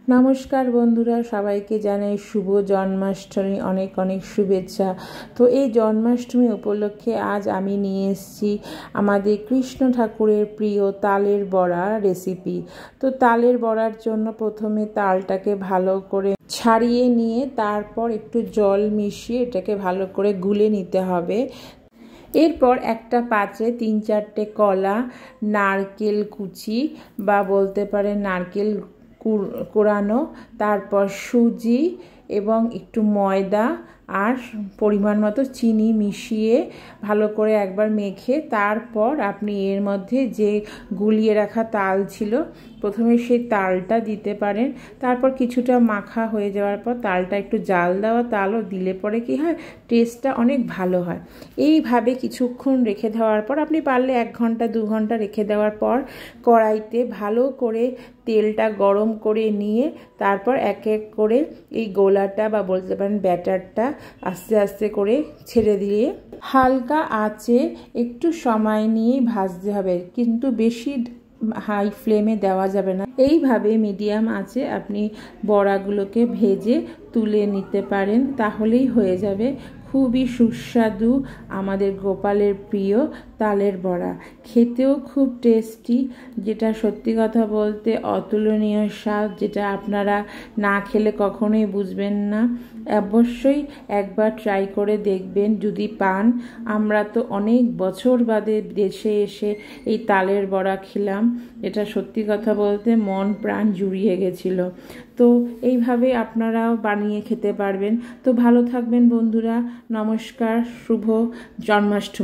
নমস্কার বন্ধুরা, সবাইকে জানাই শুভ জন্মাষ্টমী, অনেক অনেক শুভেচ্ছা। তো এই জন্মাষ্টমী উপলক্ষে আজ আমি নিয়ে এসেছি আমাদের কৃষ্ণ ঠাকুরের প্রিয় তালের বড়া রেসিপি। তো তালের বড়ার জন্য প্রথমে তালটাকে ভালো করে ছাড়িয়ে নিয়ে তারপর একটু জল মিশিয়ে এটাকে ভালো করে গুলে নিতে হবে। এরপর একটা পাত্রে 3-4টে কলা, নারকেল কুচি বা বলতে পারেন নারকেল কোরানো, তারপর সুজি এবং একটু ময়দা আর পরিমাণ মতো চিনি মিশিয়ে ভালো করে একবার মেখে তারপর আপনি এর মধ্যে যে গুলিয়ে রাখা তাল ছিল প্রথমে সেই তালটা দিতে পারেন। তারপর কিছুটা মাখা হয়ে যাওয়ার পর তালটা একটু জাল দেওয়া তালও দিলে পরে কি হয়, টেস্টটা অনেক ভালো হয়। এইভাবে কিছুক্ষণ রেখে দেওয়ার পর আপনি পারলে 1 ঘন্টা 2 ঘন্টা রেখে দেওয়ার পর কড়াইতে ভালো করে তেলটা গরম করে নিয়ে তারপর এক এক করে এই গোলাটা বা বলতে পারেন ব্যাটারটা আস্তে আস্তে করে ছেড়ে দিয়ে হালকা আঁচে একটু সময় নিয়ে ভাজতে হবে, কিন্তু বেশি হাই ফ্লেমে দেওয়া যাবে না। এইভাবে মিডিয়াম আঁচে আপনি বড়াগুলোকে ভেজে তুলে নিতে পারেন, তাহলেই হয়ে যাবে খুবই সুস্বাদু আমাদের গোপালের প্রিয় তালের বড়া। খেতেও খুব টেস্টি, যেটা সত্যি কথা বলতে অতুলনীয় স্বাদ, যেটা আপনারা না খেলে কখনোই বুঝবেন না। অবশ্যই একবার ট্রাই করে দেখবেন যদি পান। আমরা তো অনেক বছর বাদে দেশে এসে এই তালের বড়া খেলাম, এটা সত্যি কথা বলতে মন প্রাণ জুড়িয়ে গেছিল। তো এইভাবে আপনারাও বানিয়ে খেতে পারবেন। তো ভালো থাকবেন বন্ধুরা, নমস্কার, শুভ জন্মাষ্টমী।